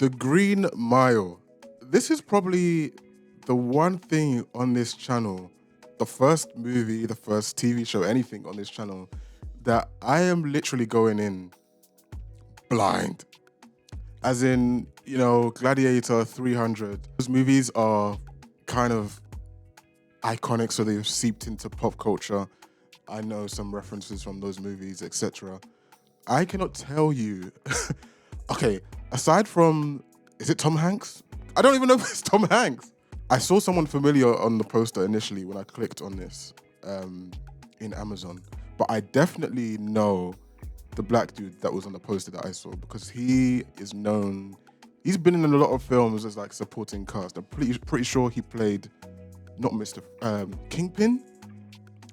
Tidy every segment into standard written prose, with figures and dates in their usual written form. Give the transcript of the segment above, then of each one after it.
The Green Mile. This is probably the one thing on this channel, the first movie, the first TV show, anything on this channel, that I am literally going in blind. As in, you know, Gladiator, 300. Those movies are kind of iconic, so they've seeped into pop culture. I know some references from those movies, etc. I cannot tell you. Okay, aside from, is it Tom Hanks? I don't even know if it's Tom Hanks. I saw someone familiar on the poster initially when I clicked on this in Amazon, but I definitely know the black dude that was on the poster that I saw because he is known. He's been in a lot of films as like supporting cast. I'm pretty sure he played not Mr. Kingpin.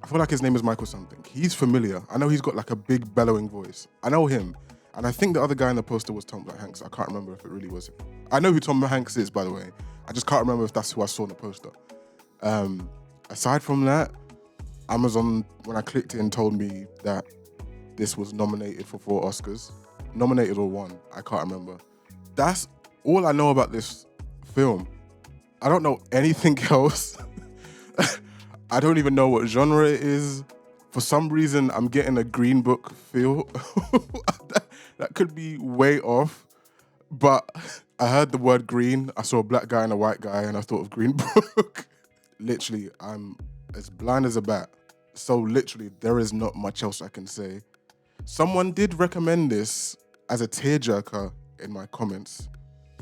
I feel like his name is Michael something. He's familiar. I know he's got like a big bellowing voice. I know him. And I think the other guy in the poster was Tom Hanks. I can't remember if it really was him. I know who Tom Hanks is, by the way. I just can't remember if that's who I saw in the poster. Aside from that, Amazon, when I clicked in, told me that this was nominated for 4 Oscars. Nominated or won, I can't remember. That's all I know about this film. I don't know anything else. I don't even know what genre it is. For some reason, I'm getting a Green Book feel. That could be way off. But I heard the word green. I saw a black guy and a white guy, and I thought of Green Book. Literally, I'm as blind as a bat. So literally, there is not much else I can say. Someone did recommend this as a tearjerker in my comments.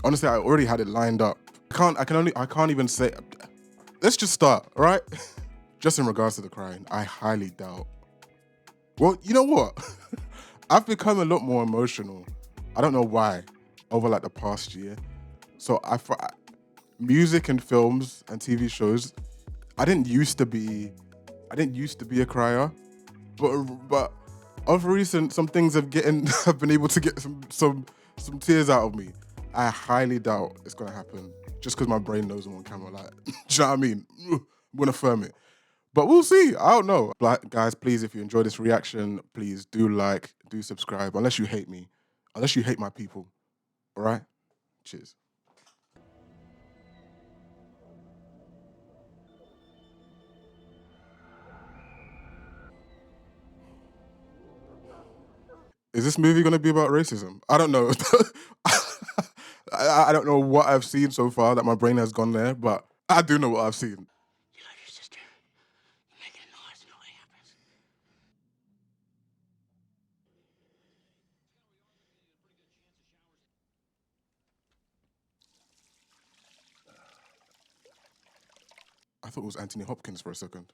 Honestly, I already had it lined up. I can't even say. Let's just start, all right? Just in regards to the crying, I highly doubt. Well, you know what? I've become a lot more emotional. I don't know why, over like the past year. So music and films and TV shows, I didn't used to be a crier, but of recent, some things have been able to get some tears out of me. I highly doubt it's gonna happen just because my brain knows I'm on camera. Like, do you know what I mean? I'm gonna firm it. But we'll see. I don't know. Like, guys, please, if you enjoy this reaction, please do like, do subscribe. Unless you hate me. Unless you hate my people. All right? Cheers. Is this movie going to be about racism? I don't know. I don't know what I've seen so far that my brain has gone there, but I do know what I've seen. You love your sister. You make a noise and nobody happens. I thought it was Anthony Hopkins for a second.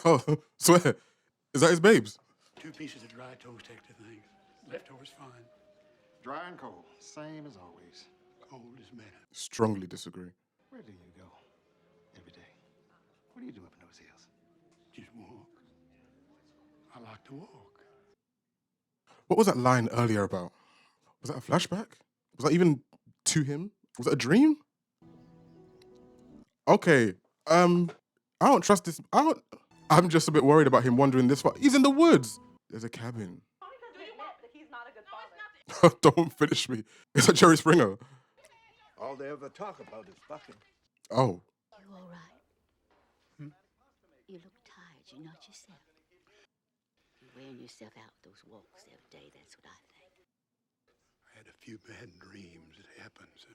Oh, swear. Is that his babes? 2 pieces of dry toast, extra things. Leftovers fine. Dry and cold, same as always. Cold as man. Strongly disagree. Where do you go every day? What do you do up in those hills? Just walk. I like to walk. What was that line earlier about? Was that a flashback? Was that even to him? Was that a dream? Okay. I don't trust this. I'm just a bit worried about him wandering this far. He's in the woods. There's a cabin. He's not a good father. Don't finish me. Is that Jerry Springer? All they ever talk about is fucking. Oh. You all right? You look tired. You're not yourself. You're wearing yourself out those walks every day. That's what I think. I had a few bad dreams. It happens.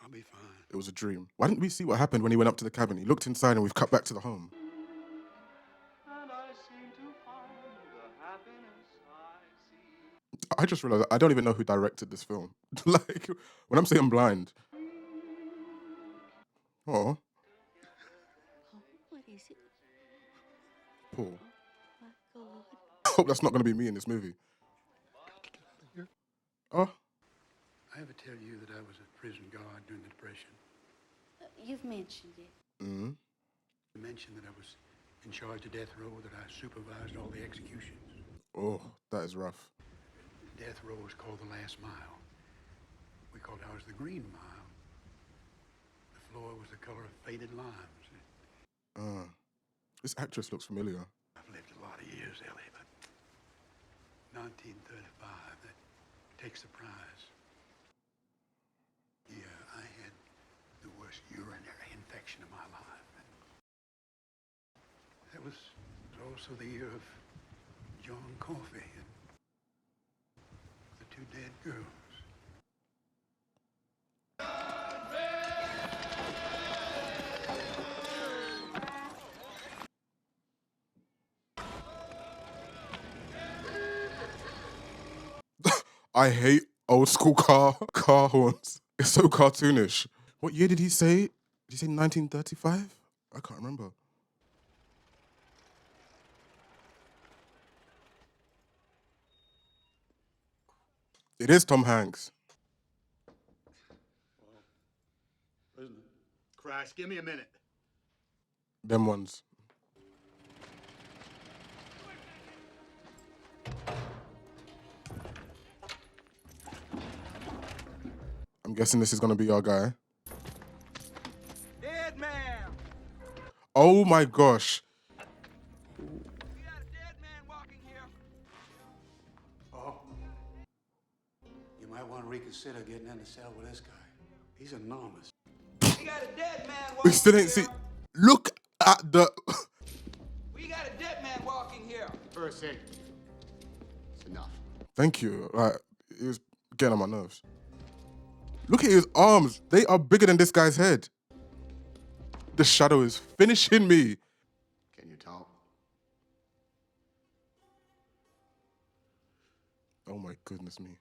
I'll be fine. It was a dream. Why didn't we see what happened when he went up to the cabin? He looked inside and we've cut back to the home. And I seem to find the happiness I see. I just realized I don't even know who directed this film. Like, when I'm saying blind. Oh. Oh, what is it? Paul. My God. I hope that's not going to be me in this movie. Oh. I ever tell you that I was a prison guard during the Depression? You've mentioned it. Mm-hmm. I mentioned that I was in charge of death row, that I supervised all the executions. Oh, that is rough. Death row is called the last mile. We called ours the green mile. The floor was the color of faded limes. This actress looks familiar. I've lived a lot of years, Ellie, but 1935 that takes the prize. Yeah, I had the worst urinary infection of my life. That was also the year of John Coffey and the two dead girls. I hate old school car horns. It's so cartoonish. What year did he say? Did he say 1935? I can't remember. It is Tom Hanks. Prisoner. Christ, give me a minute. Them ones. I'm guessing this is gonna be our guy. Dead man! Oh my gosh. We got a dead man walking here. Oh, you might want to reconsider getting in the cell with this guy. He's enormous. We got a dead man walking We still ain't here. see. Look at the. We got a dead man walking here. Percy. It's enough. Thank you. Like, it was getting on my nerves. Look at his arms. They are bigger than this guy's head. The shadow is finishing me. Can you talk? Oh my goodness me.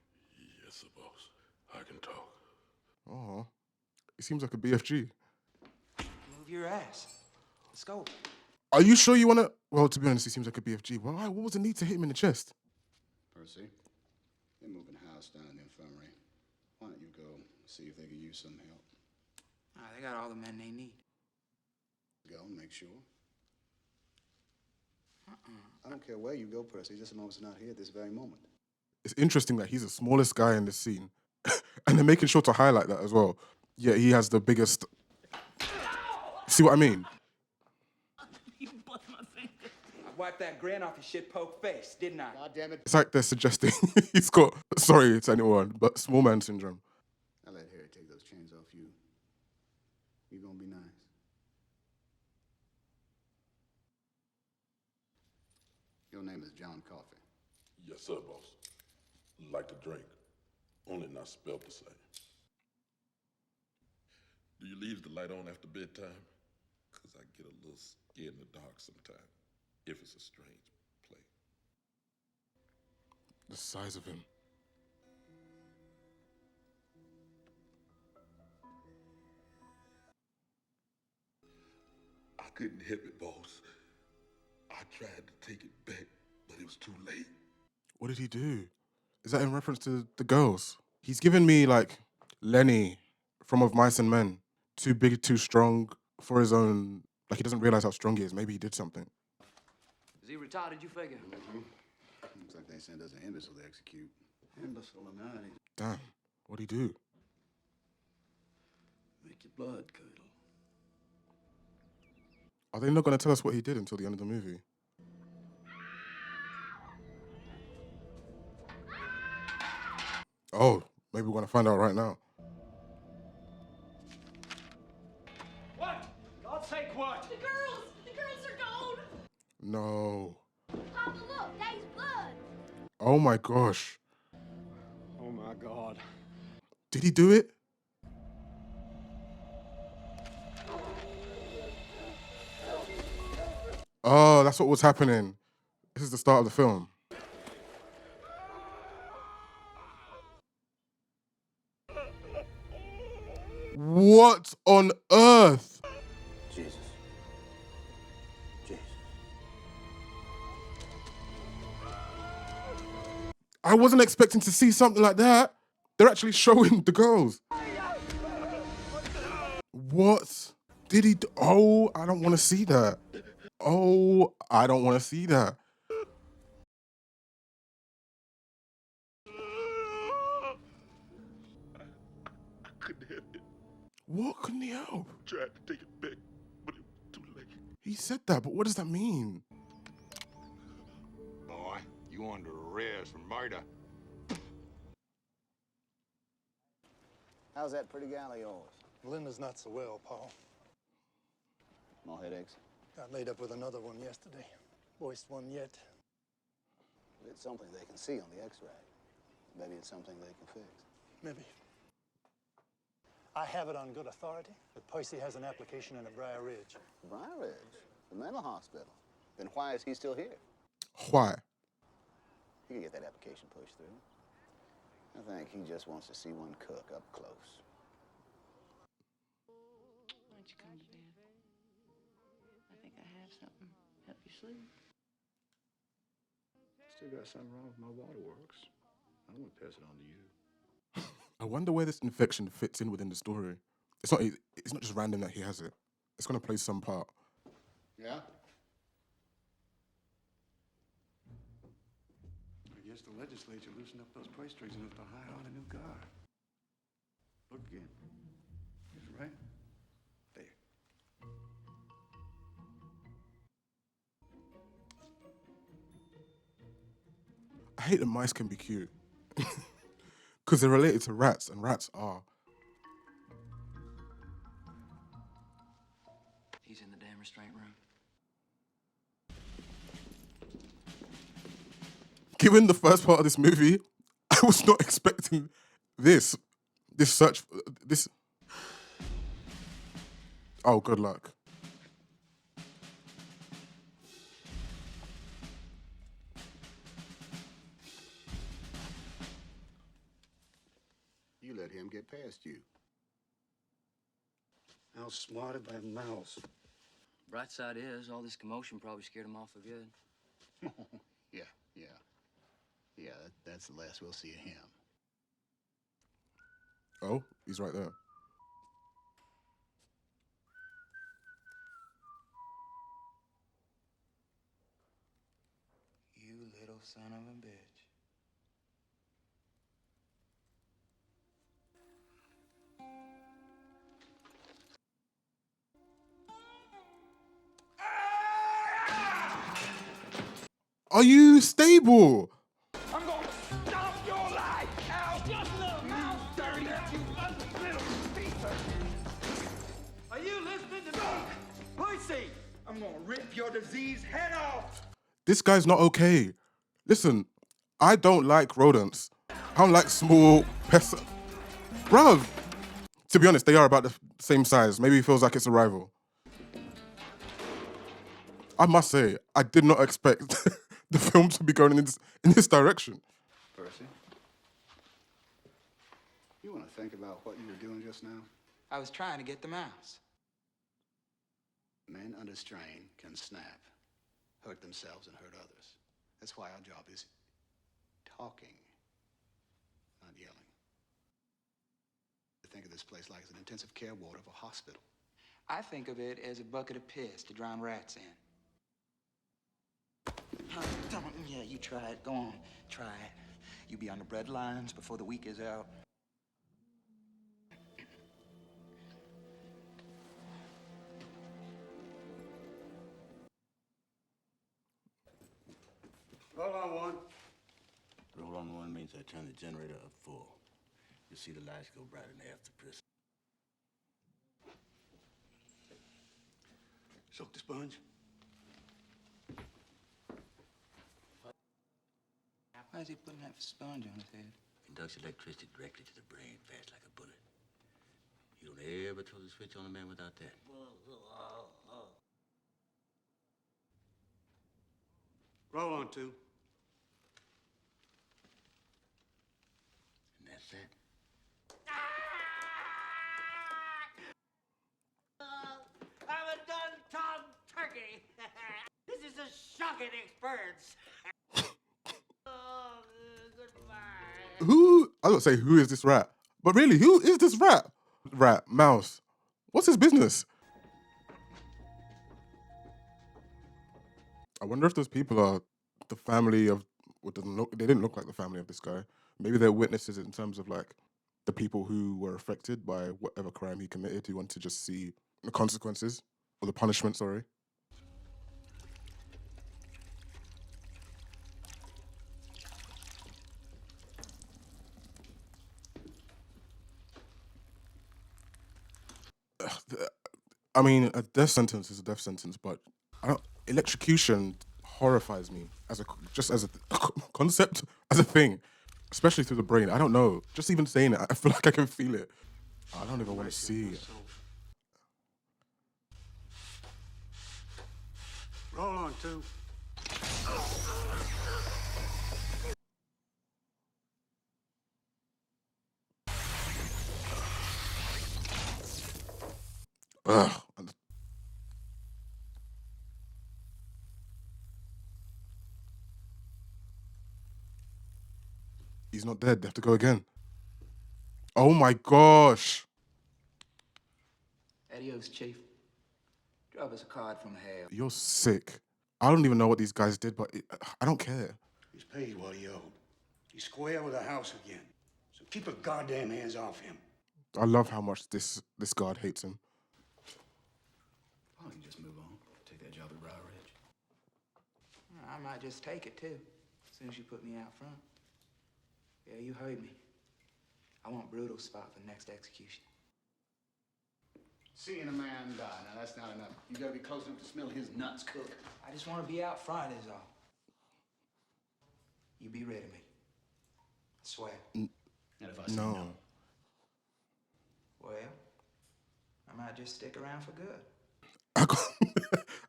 Yes, sir, boss. I can talk. Oh, he seems like a BFG. Move your ass. Let's go. Are you sure you wanna? Well, to be honest, he seems like a BFG. Why? What was the need to hit him in the chest? Percy, they're moving the house down in the infirmary. Why don't you go see if they can use some help? They got all the men they need. Go and make sure. I don't care where you go, Percy, just as long as it's not here at this very moment. It's interesting that he's the smallest guy in this scene, and they're making sure to highlight that as well. Yeah, he has the biggest. See what I mean? I wiped that grin off your shit-poke face, didn't I? God damn it. It's like they're suggesting he's got. Sorry to anyone, but small man syndrome. I let Harry take those chains off you. You gonna be nice? Your name is John Coffey. Yes, sir, boss. Like to drink, only not spelled the same. Do you leave the light on after bedtime? Because I get a little scared in the dark sometimes, if it's a strange play. The size of him. I couldn't help it, boss. I tried to take it back, but it was too late. What did he do? Is that in reference to the girls? He's given me like Lenny from Of Mice and Men. Too big, too strong for his own. Like he doesn't realize how strong he is. Maybe he did something. Is he retarded, you figure? Looks like they sent us an imbecile to execute. Imbecile or not, he Damn. What'd he do? make your blood curdle. Are they not going to tell us what he did until the end of the movie? Oh, maybe we're going to find out right now. What? God's sake, what? The girls are gone. No. Papa, look, there's blood. Oh my gosh. Oh my God. Did he do it? Oh, that's what was happening. This is the start of the film. What on earth? Jesus. Jesus. I wasn't expecting to see something like that. They're actually showing the girls. What did he do? Oh, I don't want to see that. Oh, I don't want to see that. I couldn't help it. What couldn't he help? Tried to take it back, but it was too late. He said that, but what does that mean? Boy, you You under arrest for murder. How's that pretty gal of yours? Linda's not so well, Paul. More headaches? Got laid up with another one yesterday. Worst one yet. It's something they can see on the x-ray. Maybe it's something they can fix. Maybe. I have it on good authority that Percy has an application in a Briar Ridge. Briar Ridge? The mental hospital. Then why is he still here? Why? He can get that application pushed through. I think he just wants to see one cook up close. Why don't you come to bed? I think I have something. Help you sleep. Still got something wrong with my waterworks. I don't want to pass it on to you. I wonder where this infection fits in within the story. It's not just random that he has it. It's going to play some part. Yeah? I guess the legislature loosened up those price strings enough to hire on a new guard. Look again. It's right there. I hate that mice can be cute. Because they're related to rats, and rats are. He's in the damn restraint room. Given the first part of this movie, I was not expecting this. This. Oh, good luck. You let him get past you. Outsmarted by a mouse. Bright side is, all this commotion probably scared him off for good. Yeah, that's the last we'll see of him. Oh, he's right there. You little son of a bitch. Are you stable? I'm gonna stomp your life out! Just a little mouse! You dirty, you ugly little thief! Are you listening to me? Percy! I'm gonna rip your diseased head off! This guy's not okay. Listen, I don't like rodents. I don't like small pests. Bruv. To be honest, they are about the same size. Maybe he feels like it's a rival. I must say, I did not expect the film to be going in this direction. Percy? You want to think about what you were doing just now? I was trying to get the mouse. Men under strain can snap, hurt themselves and hurt others. That's why our job is talking, not yelling. Think of this place like it's an intensive care ward of a hospital. I think of it as a bucket of piss to drown rats in. Yeah, you try it. Go on, try it. You be on the bread lines before the week is out. Roll on one. Roll on one means I turn the generator up full. You see the lights go bright in the after prison. Soak the sponge. Why is he putting that sponge on his head? Conducts electricity directly to the brain, fast like a bullet. You don't ever throw the switch on a man without that. Roll on two. And that's that. I'm a done-Tom turkey. This is a shocking experience. Oh, goodbye. I don't say who is this rat, but really, who is this rat? Rat, mouse. What's his business? I wonder if those people are the family of what doesn't look. They didn't look like the family of this guy. Maybe they're witnesses in terms of like the people who were affected by whatever crime he committed. Who want to just see the consequences or the punishment. Sorry. I mean, a death sentence is a death sentence, but electrocution horrifies me just as a concept, as a thing, especially through the brain. I don't know. Just even saying it, I feel like I can feel it. I don't even want to see it. Roll on, two. Ugh. He's not dead. They have to go again. Oh my gosh. Adios, Chief. Drop us a card from hell. You're sick. I don't even know what these guys did, but I don't care. He's paid what he owed. He's square with the house again. So keep your goddamn hands off him. I love how much this guard hates him. Why don't you just move on? Take that job at Briar Ridge. I might just take it, too. As soon as you put me out front. Yeah, you heard me. I want Brutal's spot for the next execution. Seeing a man die, now that's not enough. You gotta be close enough to smell his nuts cook. I just want to be out front, is all. You be rid of me. I swear. And if I say No. no. Well, I might just stick around for good.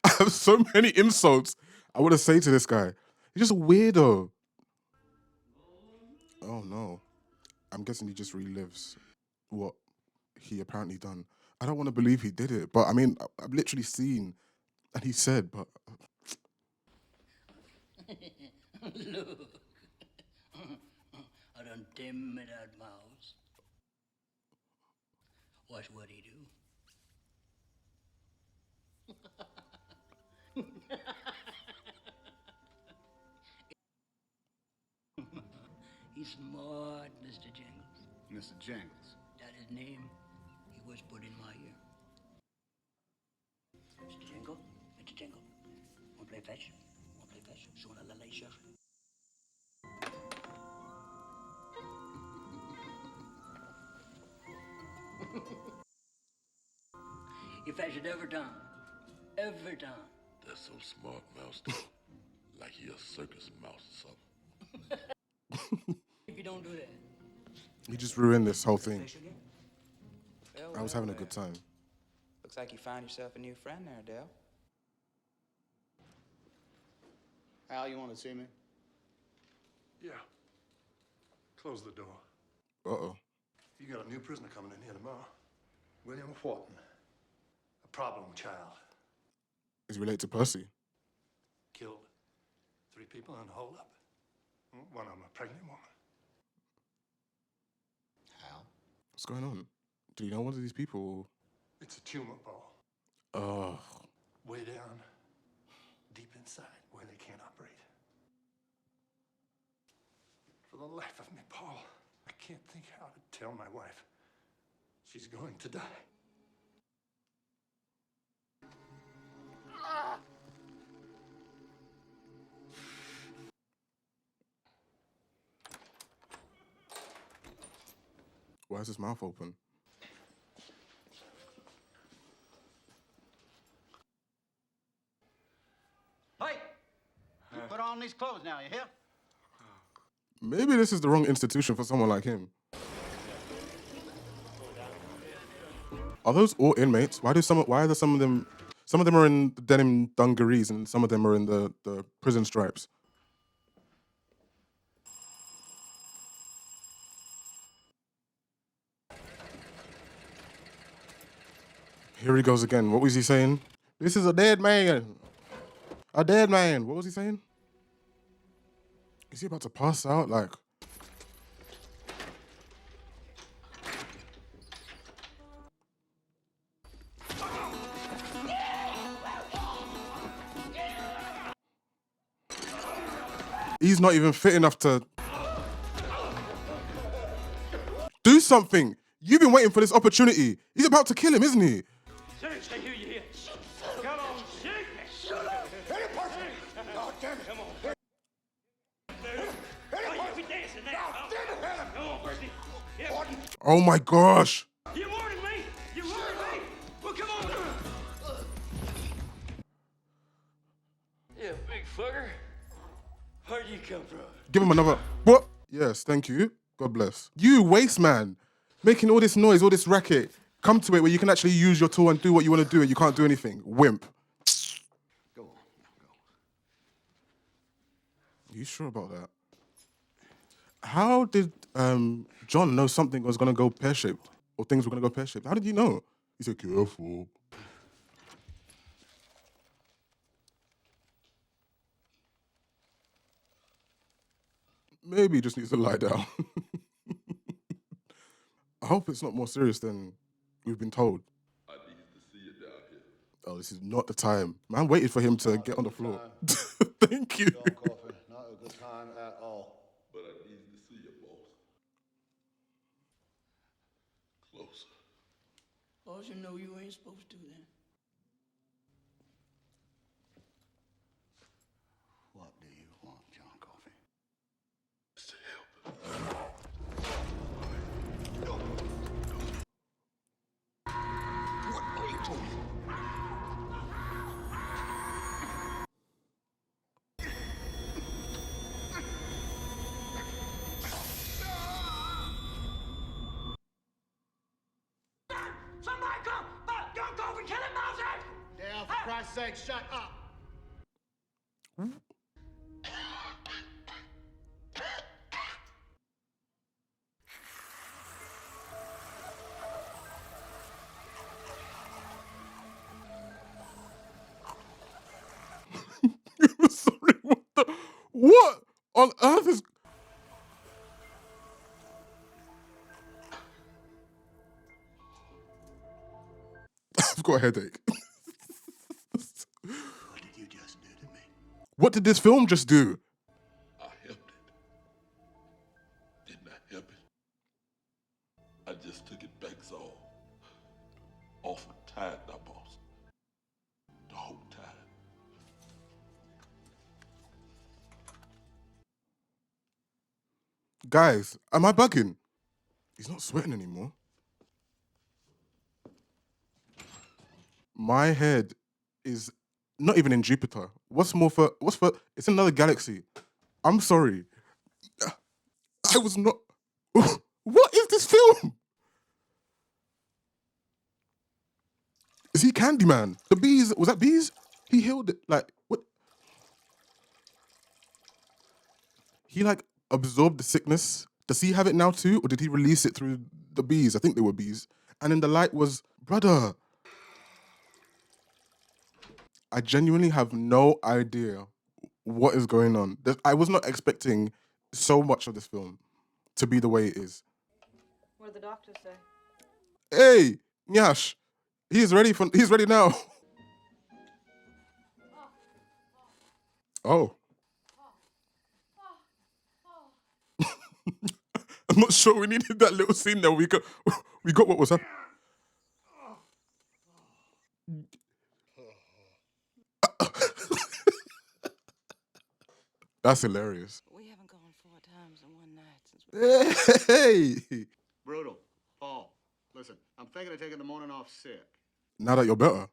I have so many insults I want to say to this guy. He's just a weirdo. Oh no. I'm guessing he just relives what he apparently done. I don't want to believe he did it, but I mean, I've literally seen, and he said, but... Look. I done tame that mouse. Watch what he do. He's smart, Mr. Jingles. Mr. Jingles. That his name. He was put in my ear. Mr. Jingle, Mr. Jingle. Want to play fetch? Want to play fetch? Sooner than later. He fetched it every time. Every time. That's so smart, mouse. Like he a circus mouse or something. If you don't do that. He just ruined this whole thing. Well, I was having a good time. Looks like you found yourself a new friend there, Dale. Al, you want to see me? Yeah. Close the door. Uh-oh. You got a new prisoner coming in here tomorrow. William Wharton. A problem child. Is he related to Percy? Killed 3 people in a hold-up. One of them a pregnant woman. Al? What's going on? Do you know one of these people? It's a tumor ball. Oh. Way down, deep inside, where they can't operate. For the life of me, Paul, I can't think how to tell my wife. She's going to die. Why is his mouth open? Hey! You put on these clothes now, you hear? Maybe this is the wrong institution for someone like him. Are those all inmates? Why are there some of them? Some of them are in the denim dungarees and some of them are in the prison stripes. Here he goes again. What was he saying? This is a dead man. A dead man. What was he saying? Is he about to pass out? Like... He's not even fit enough to... do something. You've been waiting for this opportunity. He's about to kill him, isn't he? Seriously, I hear you here. Come on, shake me. Shut up. Hit it, Percy. God damn it. Come on. Oh, you be dancing now. Come on, Percy. Oh my gosh. You warning me. You warning me. Yeah, big fucker. Where'd you come from? Give him another. What? Yes, thank you. God bless. You, waste man, making all this noise, all this racket. Come to it where you can actually use your tool and do what you want to do and you can't do anything. Wimp. Go on, go. Are you sure about that? How did John know something was going to go pear-shaped? Or things were going to go pear-shaped? How did you know? He said, careful. Maybe he just needs to lie down. I hope it's not more serious than we've been told. I need to see it down here. Oh, this is not the time. Man waited for him to get on the floor. Thank you. John Coffey, not a good time at all. But I need to see it, boss. Closer. Boss, you know you ain't supposed to then. What do you want, John Coffey? To help. What are you doing? Somebody come! John Coffey, kill him, Moses! Dale, for Christ's sake, shut up! Sorry, what on earth is... I've got a headache. What did you just do to me? What did this film just do? I helped it. Didn't I help it? I just took it back so off and tied that boss. The whole time. Guys, am I bugging? He's not sweating anymore. My head is not even in Jupiter. What's for, it's another galaxy. I'm sorry. I was not, what is this film? Is he Candyman? The bees, was that bees? He healed it, like, what? He like absorbed the sickness. Does he have it now too? Or did he release it through the bees? I think they were bees. And then the light was, brother. I genuinely have no idea what is going on. I was not expecting so much of this film to be the way it is. What did the doctor say? Hey, Nyash, he's ready now. Oh. I'm not sure we needed that little scene there. We got what was happening. That's hilarious. We haven't gone 4 times in one night since Hey! Brutal. Paul, listen, I'm thinking of taking the morning off sick. Now that you're better.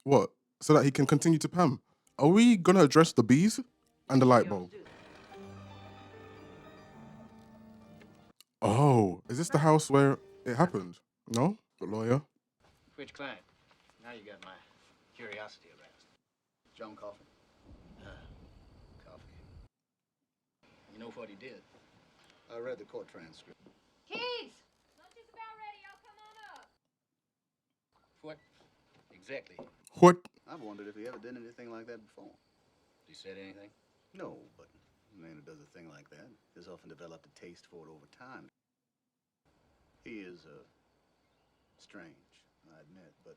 What? So that he can continue to Pam. Are we gonna address the bees and the light bulb? Oh, is this the house where it happened? No? The lawyer? Which client? Now you got my curiosity aroused. John Coffey. Coffee. You know what he did? I read the court transcript. Kids! Lunch is about ready. I'll come on up. What exactly? What? I've wondered if he ever did anything like that before. He said anything? No, but a man who does a thing like that has often developed a taste for it over time. He is strange, I admit, but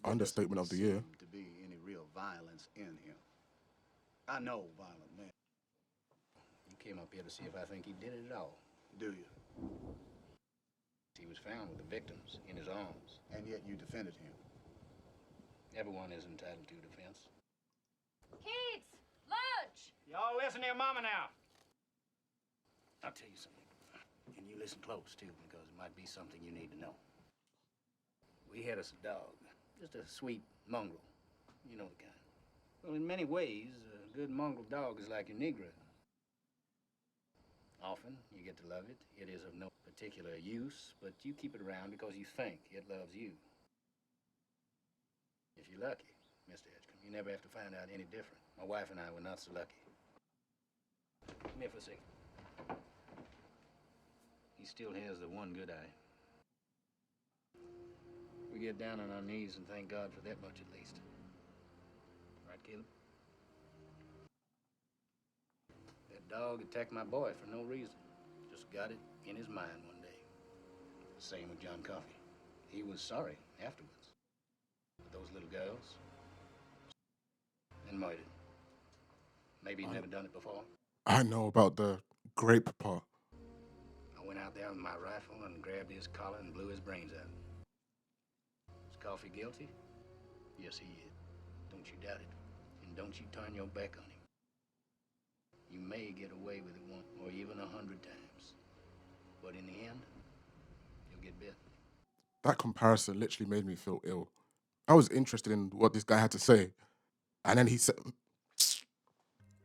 Understatement of the year. seem to be any real violence in him. I know violent men. You came up here to see if I think he did it at all. Do you? He was found with the victims in his arms. And yet you defended him. Everyone is entitled to defense. Kids! Lunch! Y'all listen to your mama now. I'll tell you something. And you listen close, too, because it might be something you need to know. We had us a dog. Just a sweet mongrel. You know the kind. Well, in many ways, A good mongrel dog is like your Negro. Often, you get to love it. It is of no particular use, but you keep it around because you think it loves you. If you're lucky, Mr. Edgecombe, you never have to find out any different. My wife and I were not so lucky. Come here for a second. He still has the one good eye. We get down on our knees and thank God for that much at least. Right, Caleb? That dog attacked my boy for no reason. Just got it in his mind one day. Same with John Coffey. He was sorry afterwards. But those little girls, and murdered. Maybe he'd never done it before. I know about the grape part. I went out there with my rifle and grabbed his collar and blew his brains out. Is Coffey guilty? Yes, he is. Don't you doubt it. And don't you turn your back on him. You may get away with it one or even 100 times. But in the end, you'll get bit. That comparison literally made me feel ill. I was interested in what this guy had to say. And then he said,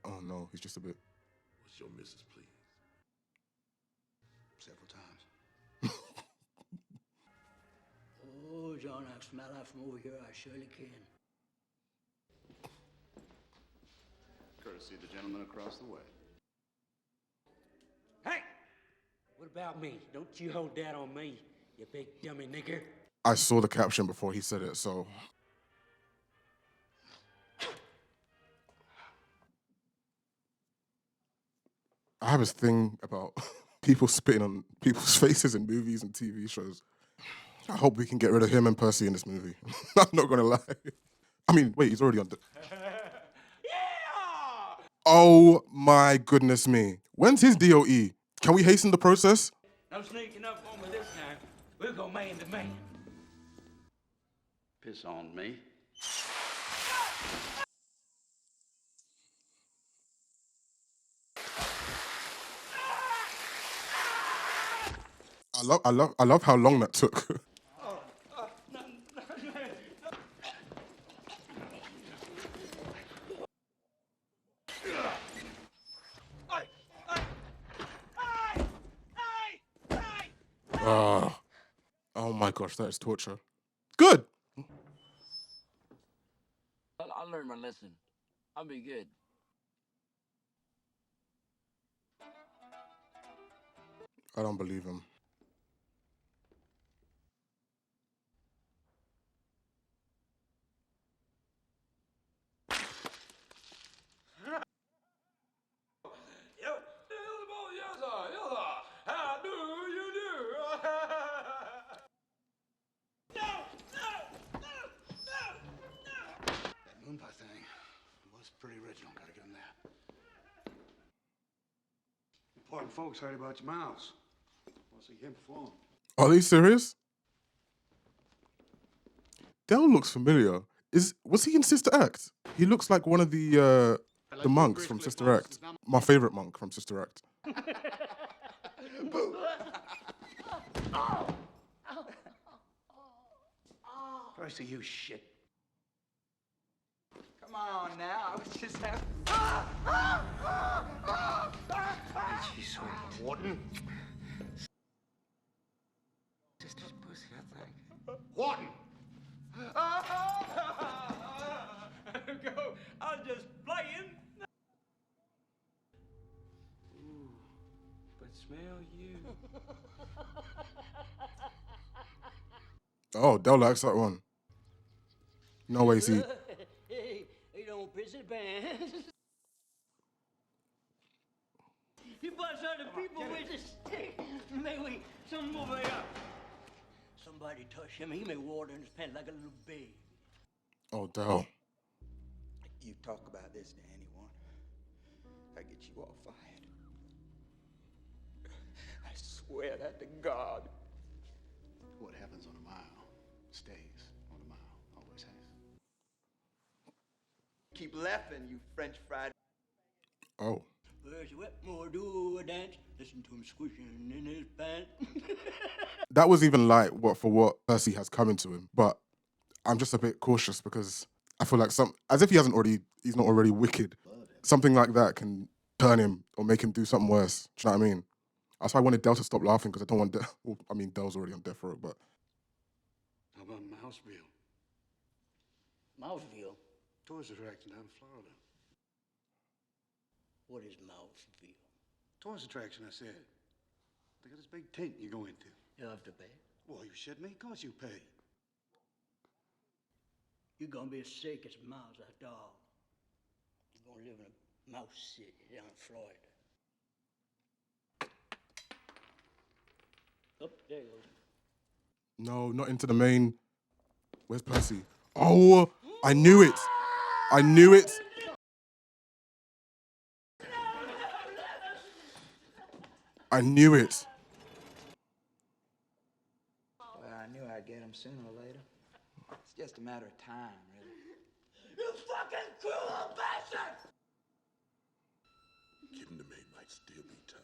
oh no, he's just a bit. What's your missus, please? Several times. Oh, John, I smell that from over here. I surely can. Courtesy of the gentleman across the way. Hey! What about me? Don't you hold that on me, you big dummy nigger. I saw the caption before he said it, so. I have this thing about people spitting on people's faces in movies and TV shows. I hope we can get rid of him and Percy in this movie. I'm not gonna lie. I mean, wait, he's already on the. Yeah! Oh my goodness me. When's his DOE? Can we hasten the process? No sneaking up on me this time. We'll go man to man. Piss on me. I love how long that took. Oh my gosh, that is torture. Good. I'll learn my lesson. I'll be good. I don't believe him. How do you do? That moon pie thing was pretty original. Gotta give him that. Important folks heard about your mouse. Want to see him perform. Are they serious? Del looks familiar. Was he in Sister Act? He looks like one of the monks from Sister Act. My favorite monk from Sister Act. Percy, you shit. Come on now. I was just having. Ain't she sweet? Wharton? Sister's pussy, I think. Wharton! Go. I was just playing. Ooh, but smell you. Oh, Del likes that one. No way, see. Hey, you don't piss it pants. You bust other people with a stick. Maybe some over here. Somebody touch him, he may water in his pants like a little baby. Oh, Del. You talk about this to anyone, I get you all fired. I swear that to God. What happens on a mile stays on a mile. Always has. Keep laughing, you French fried. Oh. Percy Wetmore do a dance, listen to him squishing in his pants. That was even light for what Percy has coming to him. But I'm just a bit cautious because I feel like he's not already wicked. Loved him. something like that can turn him or make him do something worse. Do you know what I mean? That's why I wanted Del to stop laughing, because I don't want Del. Well, I mean, Del's already on death row, but. How about Mouseville? Mouseville? Tourist attraction down in Florida. What is Mouseville? Tourist attraction, I said. They got this big tent you go into. You have to pay. Well, you shit me? Of course you pay. You're gonna be as sick as a mouse, a dog. You're gonna live in a mouse city down in Florida. Up there goes. No, not into the main. Where's Percy? Oh, I knew it. I knew it. I knew it. Well, I knew I'd get him sooner or later. It's just a matter of time, really. You fucking cruel bastard! Getting the maid might still be time.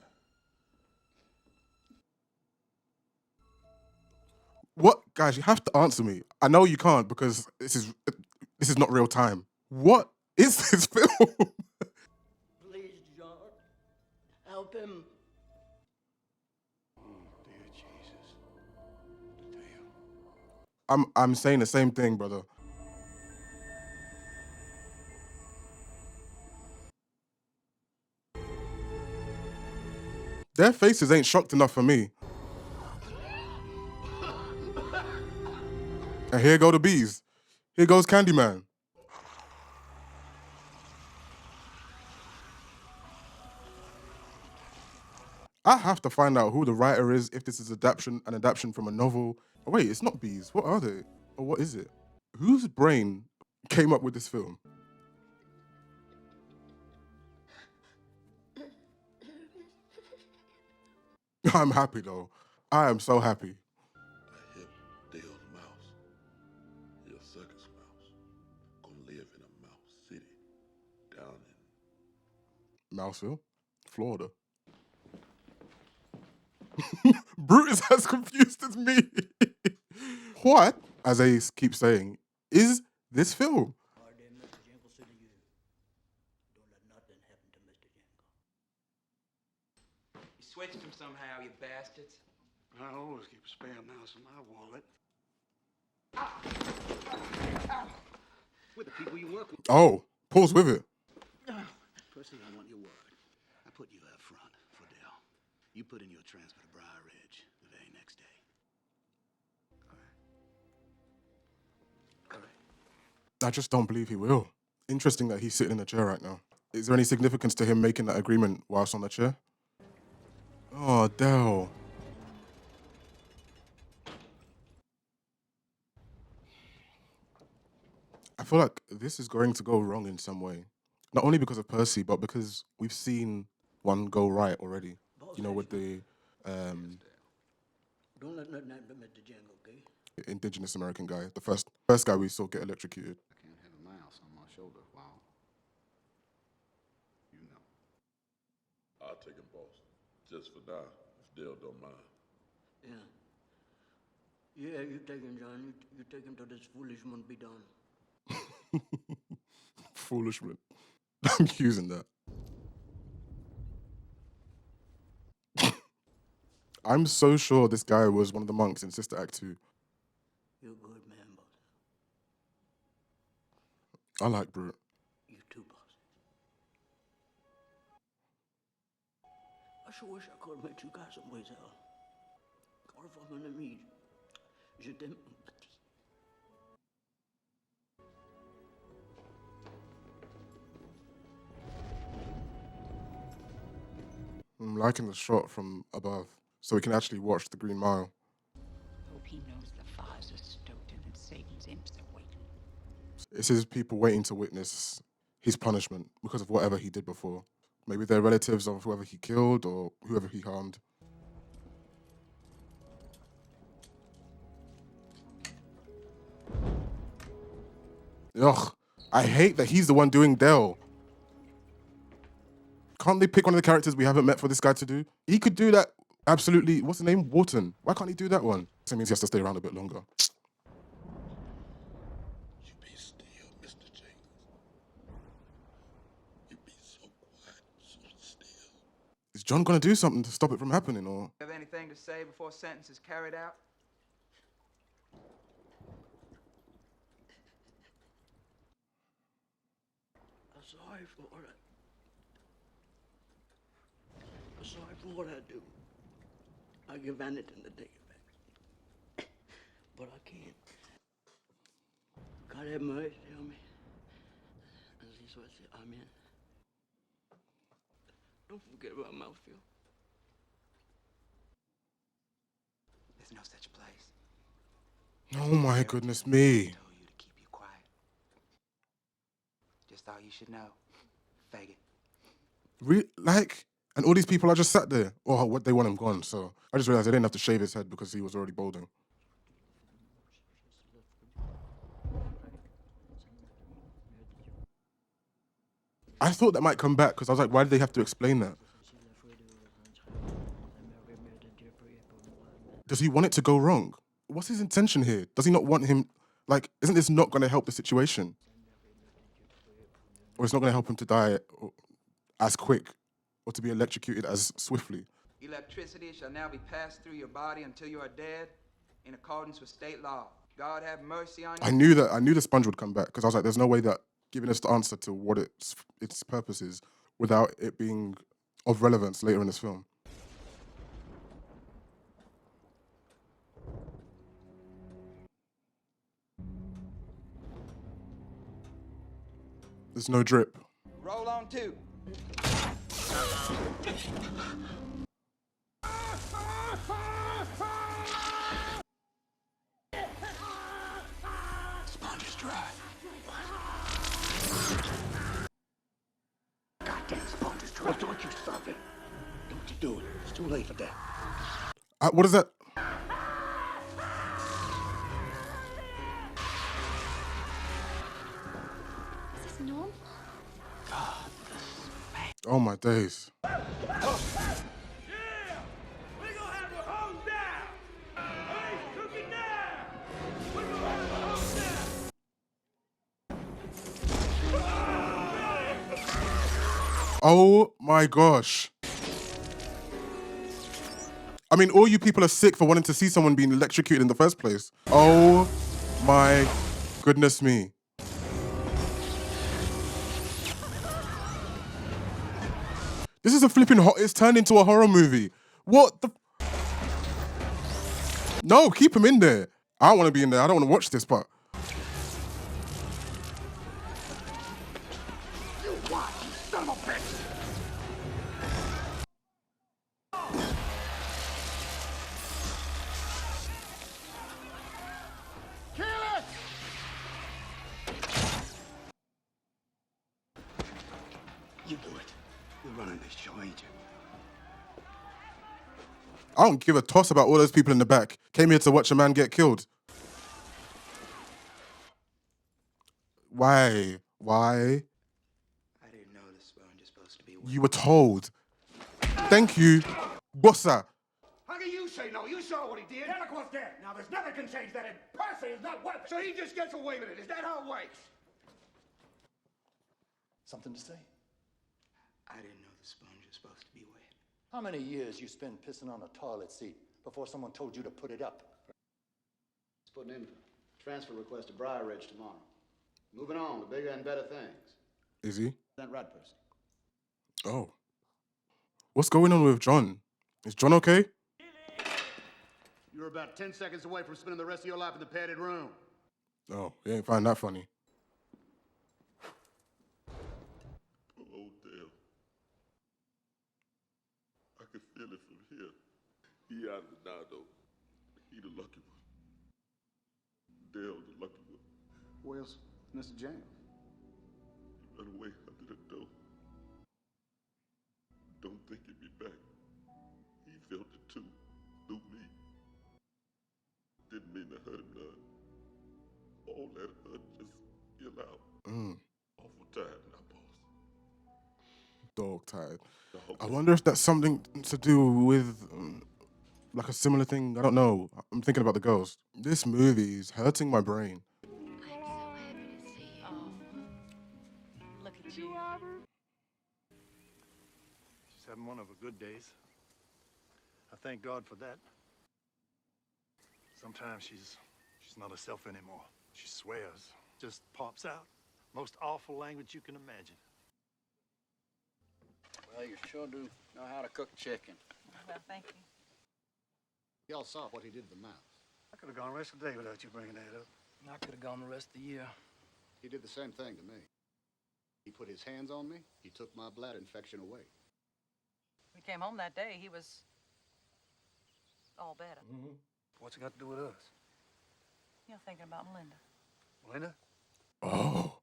What, guys? You have to answer me. I know you can't, because this is not real time. What is this film? Please, John. Help him. Dear Jesus. I'm saying the same thing, brother. Their faces ain't shocked enough for me. And here go the bees. Here goes Candyman. I have to find out who the writer is, if this is an adaptation from a novel. Oh, wait, it's not bees. What are they? Or what is it? Whose brain came up with this film? I'm happy, though. I am so happy. I hip Dale's mouse. He a circus mouse. Gonna live in a mouse city down in Mouseville, Florida. Brutus as confused as me. What, as I keep saying, is this film? Pardon, Mr. Jingles, to you. Don't let nothing happen to Mr. Jingles. You switched him somehow, you bastards. I always keep a spare mouse in my wallet. With the people you work with. Oh, pause with it. Percy, I want your word. I put you out front for Dell. You put in your transfer to Briar Ridge the very next day. All right. I just don't believe he will. Interesting that he's sitting in the chair right now. Is there any significance to him making that agreement whilst on the chair? Oh, Del. I feel like this is going to go wrong in some way. Not only because of Percy, but because we've seen one go right already. You know, with the Don't let nothing happen to Mr. Jingles, okay? indigenous American guy, the first guy we saw get electrocuted. I can't have a mouse on my shoulder while you know. I'll take him, boss. Just for now, if Dale don't mind. Yeah. Yeah, you take him, John. You take him till this foolish one be done. Foolish man. I'm using that. I'm so sure this guy was one of the monks in Sister Act 2. You're a good man, boss. I like Brute. You too, boss. I sure wish I could have met you guys someplace else. Or if I'm gonna meet, je t'aime. I'm liking the shot from above, so we can actually watch the Green Mile. Hope he knows the fires are stoked and Satan's imps are waiting. It's his people waiting to witness his punishment because of whatever he did before. Maybe they're relatives of whoever he killed or whoever he harmed. Ugh, I hate that he's the one doing Dell. Can't they pick one of the characters we haven't met for this guy to do? He could do that absolutely. What's the name? Wharton. Why can't he do that one? That means he has to stay around a bit longer. You be still, Mr. Jingles. You be John gonna do something to stop it from happening, or? Have anything to say before sentence is carried out? I'm sorry for what I'm sorry for what I do. I give anything to take it back. But I can't. God have mercy on me. And this is what I say, amen. Don't forget about mouthfeel. There's no such place. Oh my goodness me. Told you to keep you quiet. Just thought you should know. Faggot. And all these people are just sat there. Oh, what they want him gone. So I just realized they didn't have to shave his head because he was already balding. I thought that might come back because I was like, why did they have to explain that? Does he want it to go wrong? What's his intention here? Does he not want him, like, isn't this not going to help the situation? Or it's not going to help him to die as quick or to be electrocuted as swiftly? Electricity shall now be passed through your body until you are dead in accordance with state law. God have mercy on you. I knew the sponge would come back because I was like, there's no way that giving us the answer to what its purpose is without it being of relevance later in this film. There's no drip. Roll on two. Sponge is dry. Goddamn sponge is dry. Don't you stop it. Don't you do it. It's too late for that. What is that? Is this normal? Oh my days. Oh my gosh. I mean, all you people are sick for wanting to see someone being electrocuted in the first place. Oh my goodness me. This is a flipping it's turned into a horror movie. What the? No, keep him in there. I don't want to be in there. I don't want to watch this part. You what, you son of a bitch! Kill it! You do it. You're running this show, ain't you? I don't give a toss about all those people in the back. Came here to watch a man get killed. Why? I didn't know the sponge is supposed to be wet. You were told. Thank you, Bossa. How can you say no? You saw what he did. Delacroix dead. Now, there's nothing can change that, and Percy is not worth it. So he just gets away with it. Is that how it works? Something to say? I didn't know the sponge was supposed to be wet. How many years you spent pissing on a toilet seat before someone told you to put it up? Let's put in a transfer request to Briar Ridge tomorrow. Moving on to bigger and better things. Is he? That right, Percy? Oh. What's going on with John? Is John okay? You're about 10 seconds away from spending the rest of your life in the padded room. Oh, he ain't find that funny. Oh, Dale. I can feel it from here. He out of it now, though. He the lucky one. Dale, the lucky one. Where's Mr. James? He ran away under the door. Don't think he'd be back. He felt it too, through me. Didn't mean to hurt him none. All that hurt just ill out. Awful tired now, boss. Dog tired. I wonder if that's something to do with like a similar thing. I don't know. I'm thinking about the girls. This movie is hurting my brain. I'm so happy to see you. Look at you. So having one of her good days. I thank God for that. Sometimes she's not herself anymore. She swears, just pops out. Most awful language you can imagine. Well, you sure do know how to cook chicken. Well, thank you. Y'all saw what he did to the mouse. I could have gone the rest of the day without you bringing that up. I could have gone the rest of the year. He did the same thing to me. He put his hands on me. He took my bladder infection away. We came home that day, he was all better. Mm-hmm. What's it got to do with us? You're thinking about Melinda. Melinda? Oh.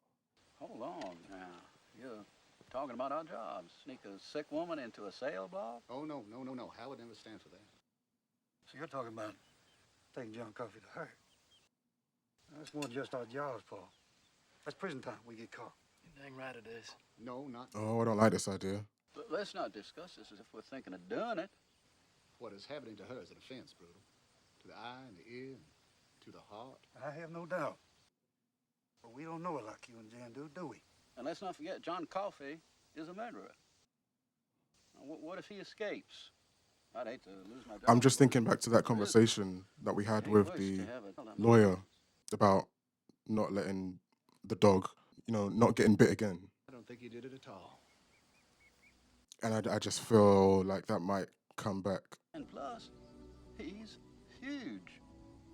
Hold on now. You're talking about our jobs. Sneak a sick woman into a sale block? Oh, no. Howard never stand for that. So you're talking about taking John Coffey to her. That's more than just our jobs, Paul. That's prison time. We get caught. You're dang right it is. No, not. Oh, I don't like this idea. But let's not discuss this as if we're thinking of doing it. What is happening to her is an offense, Brutal. To the eye and the ear and to the heart. I have no doubt. But we don't know it like you and Jan do we? And let's not forget, John Coffey is a murderer. Now, what if he escapes? I'd hate to lose my job. I'm just thinking back to that conversation that we had with the lawyer about not letting the dog, not getting bit again. I don't think he did it at all. And I just feel like that might come back. And plus, he's huge.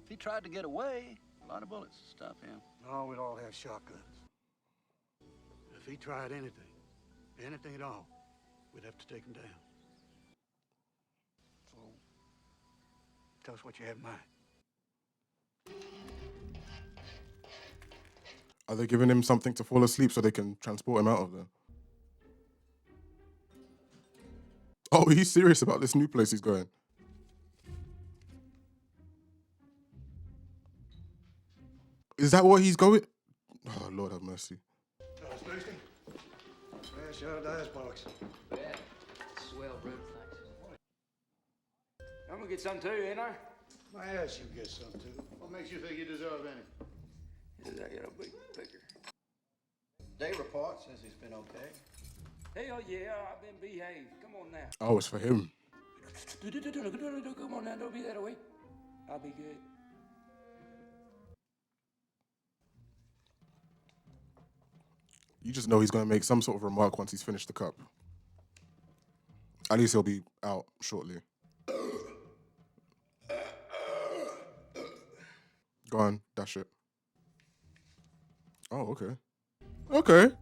If he tried to get away, a lot of bullets would stop him. No, we'd all have shotguns. If he tried anything at all, we'd have to take him down. So, tell us what you have in mind. Are they giving him something to fall asleep so they can transport him out of there? Oh, he's serious about this new place he's going. Is that what he's going? Oh, Lord have mercy. It's thirsty? Yeah, shot of the icebox. Yeah, swell, bro. Thanks. I'm gonna get some too, ain't I? My ass, you get some too. What makes you think you deserve any? Is that get a big figure? Day report says he's been okay. Hell yeah, I've been behaved. Come on now. Oh, it's for him. Come on now, don't be that way. I'll be good. You just know he's going to make some sort of remark once he's finished the cup. At least he'll be out shortly. Go on, dash it. Oh, okay. Okay.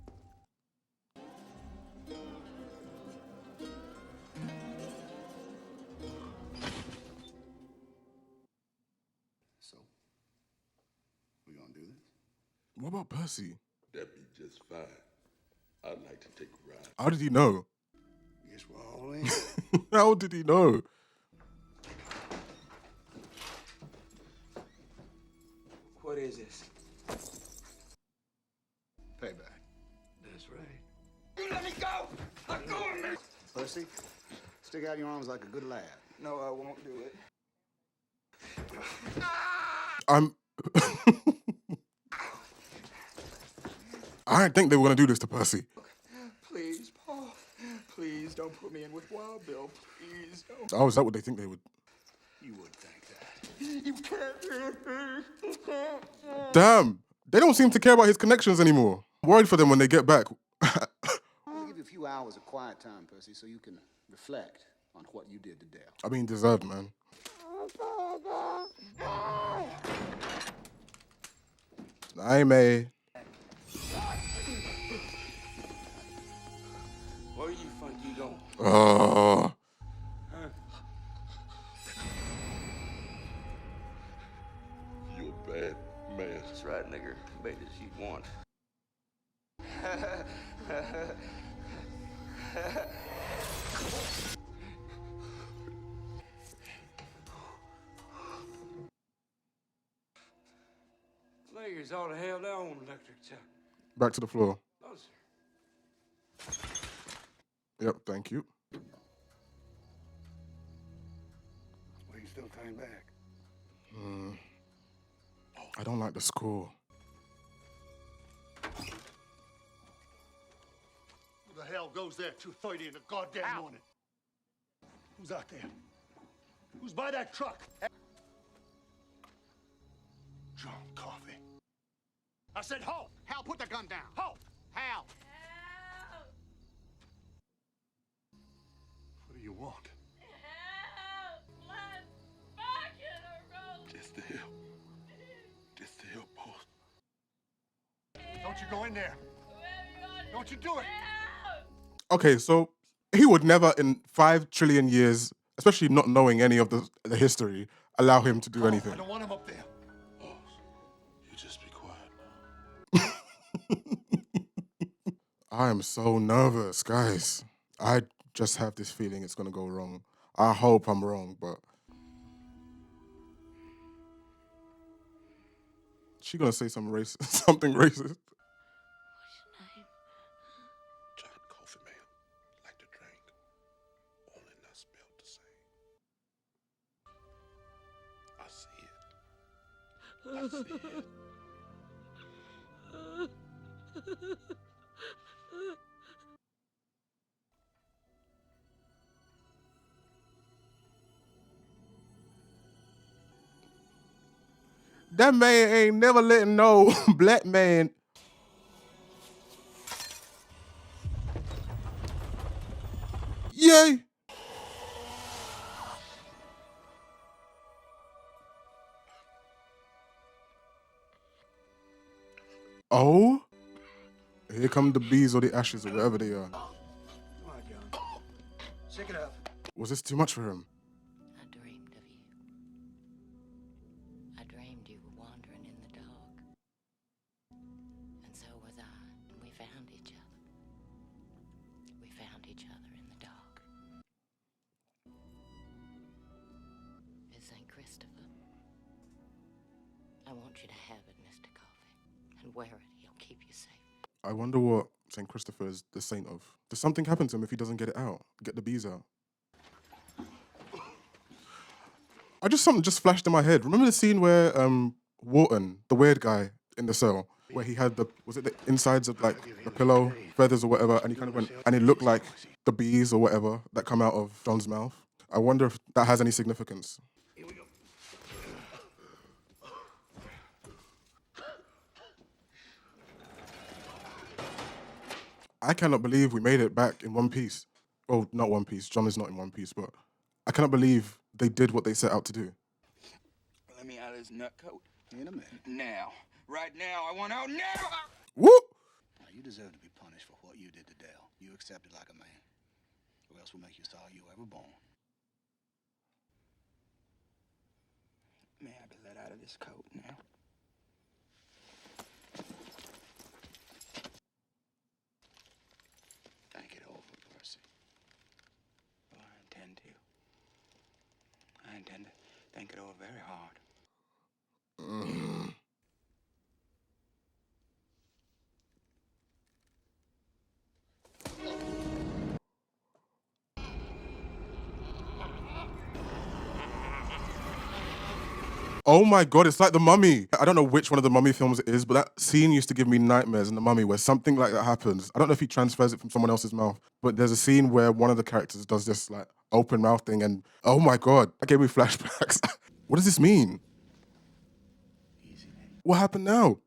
So, we gonna do this? What about Percy? That'd be just fine. I'd like to take a ride. How did he know? Guess we're all in. How did he know? What is this? Payback. That's right. You let me go! I'm going, man! Percy, stick out your arms like a good lad. No, I won't do it. I didn't think they were going to do this to Percy. Please, Paul. Please don't put me in with Wild Bill. Please don't. Oh, is that what they think they would? You would think that. You can't. You can't. Damn. They don't seem to care about his connections anymore. I'm worried for them when they get back. I'll give you a few hours of quiet time, Percy, so you can reflect on what you did to Dale. I mean, deserved, man. I may. Where you think you going? Oh. You're a bad man. That's right, nigger. Bait as you want. Fingers ought to held on electric chuck. Back to the floor. Closer. Yep, thank you. Well, you still coming back? I don't like the score. Who the hell goes there at 2:30 in the goddamn morning? Who's out there? Who's by that truck? John Coffey. I said halt! Hal, put the gun down. Halt! Hal! What do you want? Just to help. Just to help, boss. Don't you go in there. Don't you do it. Okay, so he would never in 5 trillion years, especially not knowing any of the history, allow him to do anything. I don't want him up there. Boss, you just be quiet now. I am so nervous, guys. I just have this feeling it's gonna go wrong. I hope I'm wrong, but she gonna say some racist, something racist. John Coffey, ma'am. Like to drink. Only not spelled the same. I see it. I see it. That man ain't never letting no black man. Yay! Oh, here come the bees or the ashes or whatever they are. Come on, John. Shake it up. Was this too much for him? I dreamed of you. I dreamed you were wandering in the dark. And so was I, and we found each other. We found each other in the dark. It's St. Christopher. I want you to have it, Mr. Coffey, and wear it. He'll keep you safe. I wonder what St. Christopher is the saint of. Does something happen to him if he doesn't get it out? Get the bees out? Something just flashed in my head. Remember the scene where Wharton, the weird guy in the cell, where he had the insides of like the pillow, feathers or whatever, and he kind of went, and it looked like the bees or whatever that come out of John's mouth. I wonder if that has any significance. Here we go. I cannot believe we made it back in one piece. Well, not one piece. John is not in one piece, but I cannot believe they did what they set out to do. Let me out of this nut coat. In a minute. Now. Right now. I want out now. Whoop! Now, you deserve to be punished for what you did to Dale. You accepted like a man. Or else we'll make you sorry you were ever born. May I be let out of this coat now? Think it over, Percy. Well, I intend to. I intend to think it over very hard. Oh my God, it's like The Mummy. I don't know which one of the Mummy films it is, but that scene used to give me nightmares in The Mummy where something like that happens. I don't know if he transfers it from someone else's mouth, but there's a scene where one of the characters does this like open mouth thing and oh my God, that gave me flashbacks. What does this mean? Easy, man. What happened now?